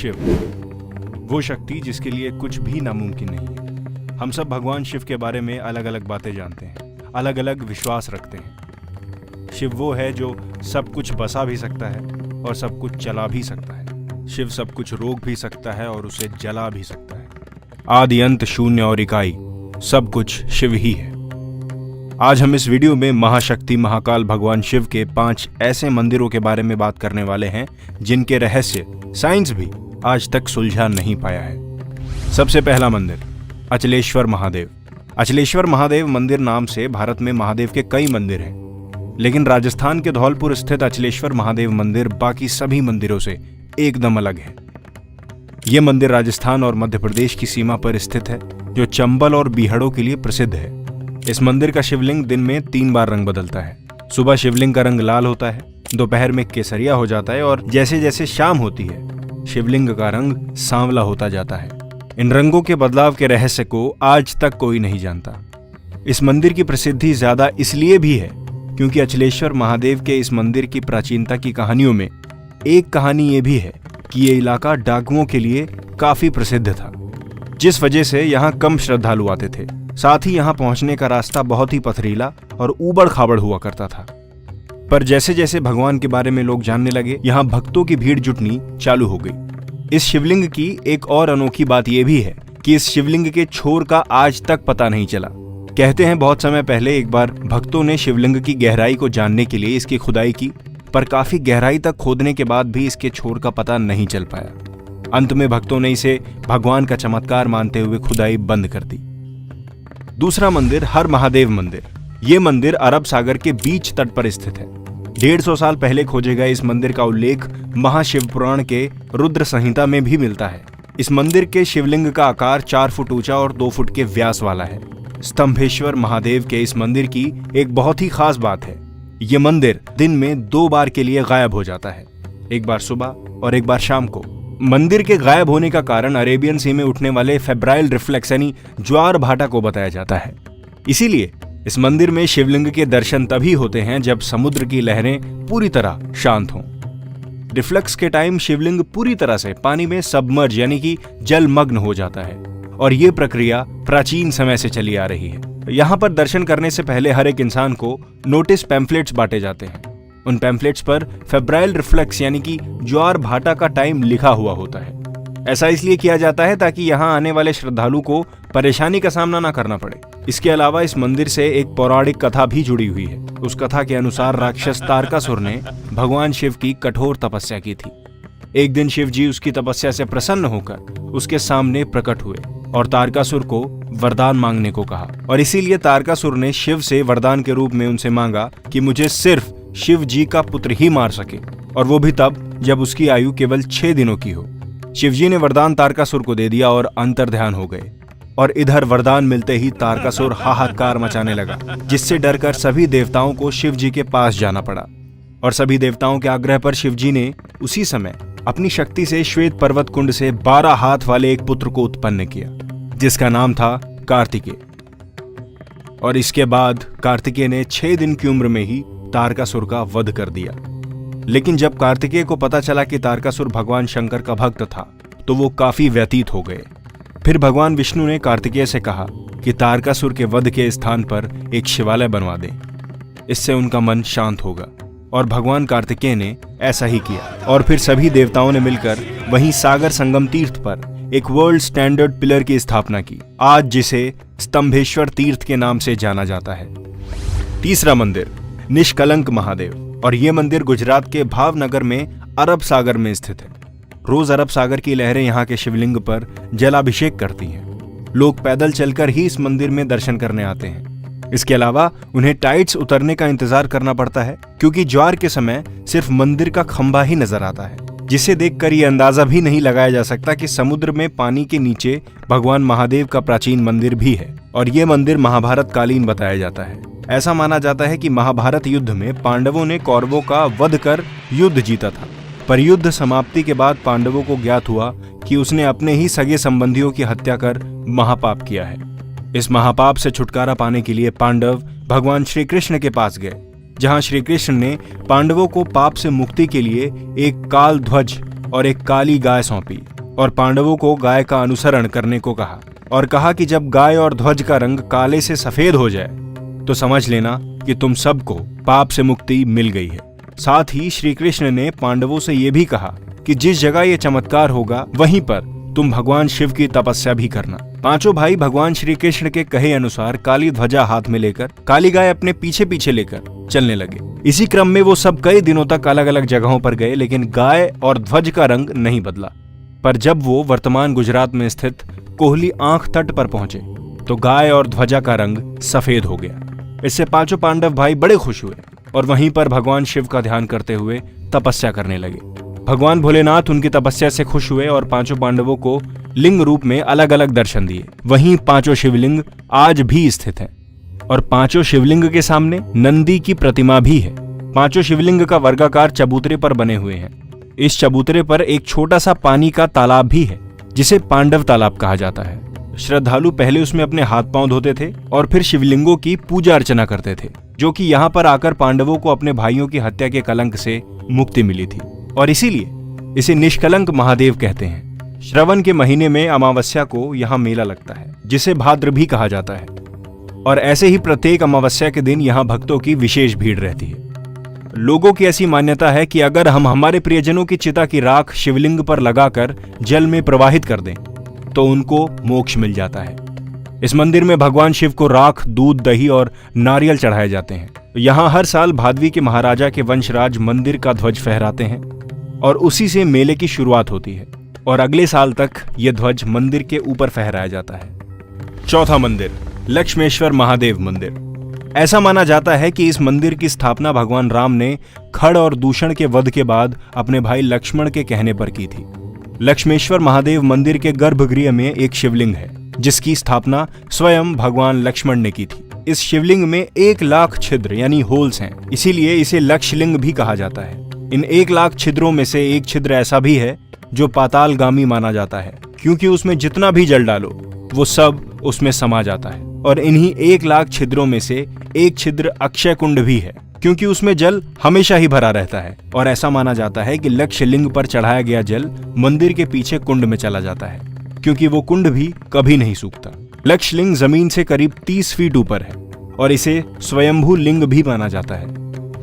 शिव, वो शक्ति जिसके लिए कुछ भी नामुमकिन नहीं है। हम सब भगवान शिव के बारे में अलग अलग बातें जानते हैं, अलग अलग विश्वास रखते हैं। शिव वो है जो सब कुछ बसा भी सकता है और सब कुछ चला भी सकता है। शिव सब कुछ रोक भी सकता है और उसे जला भी सकता है। आदि अंत शून्य और इकाई सब कुछ शिव ही है। आज हम इस वीडियो में महाशक्ति महाकाल भगवान शिव के 5 ऐसे मंदिरों के बारे में बात करने वाले हैं जिनके रहस्य साइंस भी आज तक सुलझा नहीं पाया है। सबसे पहला मंदिर अचलेश्वर महादेव। अचलेश्वर महादेव मंदिर नाम से भारत में महादेव के कई मंदिर हैं, लेकिन राजस्थान के धौलपुर स्थित अचलेश्वर महादेव मंदिर बाकी सभी मंदिरों से एकदम अलग है। यह मंदिर राजस्थान और मध्य प्रदेश की सीमा पर स्थित है, जो चंबल और बीहड़ों के लिए प्रसिद्ध है। इस मंदिर का शिवलिंग दिन में 3 बार रंग बदलता है। सुबह शिवलिंग का रंग लाल होता है, दोपहर में केसरिया हो जाता है और जैसे जैसे शाम होती है शिवलिंग का रंग सांवला होता जाता है। इन रंगों के बदलाव के रहस्य को आज तक कोई नहीं जानता। इस मंदिर की प्रसिद्धि ज्यादा इसलिए भी है क्योंकि अचलेश्वर महादेव के इस मंदिर की प्राचीनता की कहानियों में एक कहानी ये भी है कि ये इलाका डाकुओं के लिए काफी प्रसिद्ध था, जिस वजह से यहाँ कम श्रद्धालु आते थे। साथ ही यहाँ पहुंचने का रास्ता बहुत ही पथरीला और ऊबड़ खाबड़ हुआ करता था। पर जैसे जैसे भगवान के बारे में लोग जानने लगे, यहाँ भक्तों की भीड़ जुटनी चालू हो गई। इस शिवलिंग की एक और अनोखी बात यह भी है कि इस शिवलिंग के छोर का आज तक पता नहीं चला। कहते हैं बहुत समय पहले एक बार भक्तों ने शिवलिंग की गहराई को जानने के लिए इसकी खुदाई की, पर काफी गहराई तक खोदने के बाद भी इसके छोर का पता नहीं चल पाया। अंत में भक्तों ने इसे भगवान का चमत्कार मानते हुए खुदाई बंद कर दी। दूसरा मंदिर हर महादेव मंदिर। ये मंदिर अरब सागर के बीच तट पर स्थित है। 150 साल पहले खोजे गए इस मंदिर का उल्लेख महाशिव पुराण के रुद्र संहिता में भी मिलता है। इस मंदिर के शिवलिंग का आकार 4 फुट ऊंचा और 2 फुट के व्यास वाला है। स्तंभेश्वर महादेव के इस मंदिर की एक बहुत ही खास बात है, ये मंदिर दिन में 2 बार के लिए गायब हो जाता है, एक बार सुबह और एक बार शाम को। मंदिर के गायब होने का कारण अरेबियन सी में उठने वाले फेब्राइल रिफ्लेक्स यानी ज्वार भाटा को बताया जाता है। इसीलिए इस मंदिर में शिवलिंग के दर्शन तभी होते हैं जब समुद्र की लहरें पूरी तरह शांत हों। रिफ्लेक्स के टाइम शिवलिंग पूरी तरह से पानी में सबमर्ज यानी कि जलमग्न हो जाता है, और ये प्रक्रिया प्राचीन समय से चली आ रही है। यहाँ पर दर्शन करने से पहले हर एक इंसान को नोटिस पैम्फलेट्स बांटे जाते हैं। उन पैम्फलेट्स पर फेब्राइल रिफ्लेक्स यानी कि ज्वार भाटा का टाइम लिखा हुआ होता है। ऐसा इसलिए किया जाता है ताकि यहाँ आने वाले श्रद्धालु को परेशानी का सामना न करना पड़े। इसके अलावा इस मंदिर से एक पौराणिक कथा भी जुड़ी हुई है। उस कथा के अनुसार राक्षस तारकासुर ने भगवान शिव की कठोर तपस्या की थी। एक दिन शिव जी उसकी तपस्या से प्रसन्न होकर उसके सामने प्रकट हुए और तारकासुर को वरदान मांगने को कहा, और इसीलिए तारकासुर ने शिव से वरदान के रूप में उनसे मांगा कि मुझे सिर्फ शिव जी का पुत्र ही मार सके, और वो भी तब जब उसकी आयु केवल 6 दिनों की हो। शिव जी ने वरदान तारकासुर को दे दिया और अंतर्ध्यान हो गए। और इधर वरदान मिलते ही तारकासुर हाहाकार मचाने लगा, जिससे डरकर सभी देवताओं को शिव जी के पास जाना पड़ा। और सभी देवताओं के आग्रह पर शिव जी ने उसी समय अपनी शक्ति से श्वेत पर्वत कुंड से 12 हाथ वाले एक पुत्र को उत्पन्न किया, जिसका नाम था कार्तिकेय। और इसके बाद कार्तिकेय ने 6 दिन की उम्र में ही तारकासुर का वध कर दिया। लेकिन जब कार्तिकेय को पता चला कि तारकासुर भगवान शंकर का भक्त था, तो वो काफी व्यतीत हो गए। फिर भगवान विष्णु ने कार्तिकेय से कहा कि तारकासुर के वध के स्थान पर एक शिवालय बनवा दें, इससे उनका मन शांत होगा। और भगवान कार्तिकेय ने ऐसा ही किया, और फिर सभी देवताओं ने मिलकर वहीं सागर संगम तीर्थ पर एक वर्ल्ड स्टैंडर्ड पिलर की स्थापना की, आज जिसे स्तंभेश्वर तीर्थ के नाम से जाना जाता है। तीसरा मंदिर निष्कलंक महादेव, और ये मंदिर गुजरात के भावनगर में अरब सागर में स्थित है। रोज अरब सागर की लहरें यहाँ के शिवलिंग पर जलाभिषेक करती हैं। लोग पैदल चलकर ही इस मंदिर में दर्शन करने आते हैं। इसके अलावा उन्हें टाइट्स उतरने का इंतजार करना पड़ता है, क्योंकि ज्वार के समय सिर्फ मंदिर का खंभा ही नजर आता है, जिसे देखकर ये अंदाजा भी नहीं लगाया जा सकता कि समुद्र में पानी के नीचे भगवान महादेव का प्राचीन मंदिर भी है। और ये मंदिर महाभारत कालीन बताया जाता है। ऐसा माना जाता है कि महाभारत युद्ध में पांडवों ने कौरवों का वध कर युद्ध जीता था, पर युद्ध समाप्ति के बाद पांडवों को ज्ञात हुआ कि उसने अपने ही सगे संबंधियों की हत्या कर महापाप किया है। इस महापाप से छुटकारा पाने के लिए पांडव भगवान श्री कृष्ण के पास गए, जहां श्री कृष्ण ने पांडवों को पाप से मुक्ति के लिए एक काल ध्वज और एक काली गाय सौंपी। और पांडवों को गाय का अनुसरण करने को कहा और कहा कि जब गाय और ध्वज का रंग काले से सफेद हो जाए तो समझ लेना कि तुम सबको पाप से मुक्ति मिल गई है। साथ ही श्री कृष्ण ने पांडवों से यह भी कहा कि जिस जगह यह चमत्कार होगा वहीं पर तुम भगवान शिव की तपस्या भी करना। पांचों भाई भगवान श्री कृष्ण के कहे अनुसार काली ध्वजा हाथ में लेकर काली गाय अपने पीछे पीछे लेकर चलने लगे। इसी क्रम में वो सब कई दिनों तक अलग अलग जगहों पर गए, लेकिन गाय और ध्वज का रंग नहीं बदला। पर जब वो वर्तमान गुजरात में स्थित कोहली आंख तट पर पहुंचे तो गाय और ध्वजा का रंग सफेद हो गया। इससे पांचों पांडव भाई बड़े खुश हुए और वहीं पर भगवान शिव का ध्यान करते हुए तपस्या करने लगे। भगवान भोलेनाथ उनकी तपस्या से खुश हुए और पांचों पांडवों को लिंग रूप में अलग अलग दर्शन दिए। वहीं पांचों शिवलिंग आज भी स्थित हैं और पांचों शिवलिंग के सामने नंदी की प्रतिमा भी है। पांचों शिवलिंग का वर्गाकार चबूतरे पर बने हुए हैं। इस चबूतरे पर एक छोटा सा पानी का तालाब भी है जिसे पांडव तालाब कहा जाता है। श्रद्धालु पहले उसमें अपने हाथ पांव धोते थे और फिर शिवलिंगों की पूजा अर्चना करते थे, जो कि यहाँ पर आकर पांडवों को अपने भाइयों की हत्या के कलंक से मुक्ति मिली थी और इसीलिए इसे निष्कलंक महादेव कहते हैं। श्रवण के महीने में अमावस्या को यहाँ मेला लगता है जिसे भाद्र भी कहा जाता है और ऐसे ही प्रत्येक अमावस्या के दिन यहाँ भक्तों की विशेष भीड़ रहती है। लोगों की ऐसी मान्यता है कि अगर हम हमारे प्रियजनों की चिता की राख शिवलिंग पर लगाकर जल में प्रवाहित कर दें तो उनको मोक्ष मिल जाता है। इस मंदिर में भगवान शिव को राख, दूध, दही और नारियल चढ़ाए जाते हैं। यहाँ हर साल भादवी के महाराजा के वंशराज मंदिर का ध्वज फहराते हैं और उसी से मेले की शुरुआत होती है और अगले साल तक ये ध्वज मंदिर के ऊपर फहराया जाता है। चौथा मंदिर, लक्ष्मेश्वर महादेव मंदिर। ऐसा माना जाता है कि इस मंदिर की स्थापना भगवान राम ने खड़ और दूषण के वध के बाद अपने भाई लक्ष्मण के कहने पर की थी। लक्ष्मेश्वर महादेव मंदिर के गर्भगृह में एक शिवलिंग है जिसकी स्थापना स्वयं भगवान लक्ष्मण ने की थी। इस शिवलिंग में 1,00,000 छिद्र यानी होल्स हैं, इसीलिए इसे लक्षलिंग भी कहा जाता है। इन 1,00,000 छिद्रों में से एक छिद्र ऐसा भी है जो पातालगामी माना जाता है, क्योंकि उसमें जितना भी जल डालो वो सब उसमें समा जाता है। और इन्हीं 1,00,000 छिद्रों में से एक छिद्र अक्षय कुंड भी है, क्योंकि उसमें जल हमेशा ही भरा रहता है और ऐसा माना जाता है कि लक्षलिंग पर चढ़ाया गया जल मंदिर के पीछे कुंड में चला जाता है, क्योंकि वो कुंड भी कभी नहीं सूखता। लक्षलिंग जमीन से करीब 30 फीट ऊपर है और इसे स्वयंभू लिंग भी माना जाता है।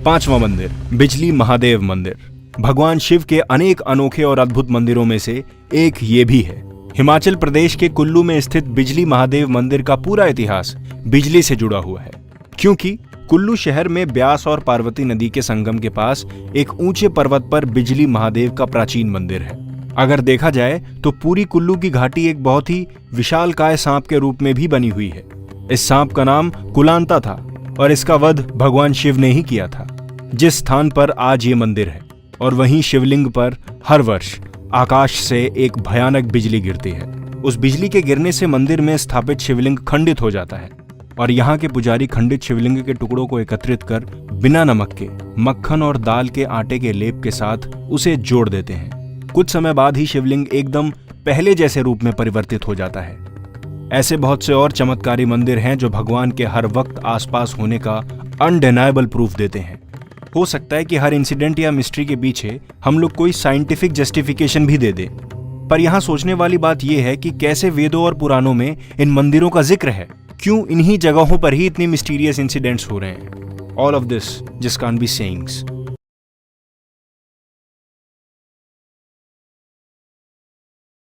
पांचवा मंदिर, बिजली महादेव मंदिर। भगवान शिव के अनेक अनोखे और अद्भुत मंदिरों में से एक ये भी है। हिमाचल प्रदेश के कुल्लू में स्थित बिजली महादेव मंदिर का पूरा इतिहास बिजली से जुड़ा हुआ है, क्योंकि कुल्लू शहर में ब्यास और पार्वती नदी के संगम के पास एक ऊंचे पर्वत पर बिजली महादेव का प्राचीन मंदिर है। अगर देखा जाए तो पूरी कुल्लू की घाटी एक बहुत ही विशालकाय सांप के रूप में भी बनी हुई है। इस सांप का नाम कुलांता था और इसका वध भगवान शिव ने ही किया था। जिस स्थान पर आज ये मंदिर है और वहीं शिवलिंग पर हर वर्ष आकाश से एक भयानक बिजली गिरती है। उस बिजली के गिरने से मंदिर में स्थापित शिवलिंग खंडित हो जाता है और यहाँ के पुजारी खंडित शिवलिंग के टुकड़ों को एकत्रित कर बिना नमक के मक्खन और दाल के आटे के लेप के साथ उसे जोड़ देते हैं। कुछ समय बाद ही शिवलिंग एकदम पहले जैसे रूप में परिवर्तित हो जाता है। ऐसे बहुत से और चमत्कारी मंदिर हैं जो भगवान के हर वक्त आसपास होने का अनडिनायबल प्रूफ देते हैं। हो सकता है कि हर इंसिडेंट या मिस्ट्री के पीछे हम लोग कोई साइंटिफिक जस्टिफिकेशन भी दे दें, पर यहाँ सोचने वाली बात यह है कि कैसे वेदों और पुराणों में इन मंदिरों का जिक्र है, क्यों इन्हीं जगहों पर ही इतने मिस्टीरियस इंसिडेंट्स हो रहे हैं। All of this just can't be sayings.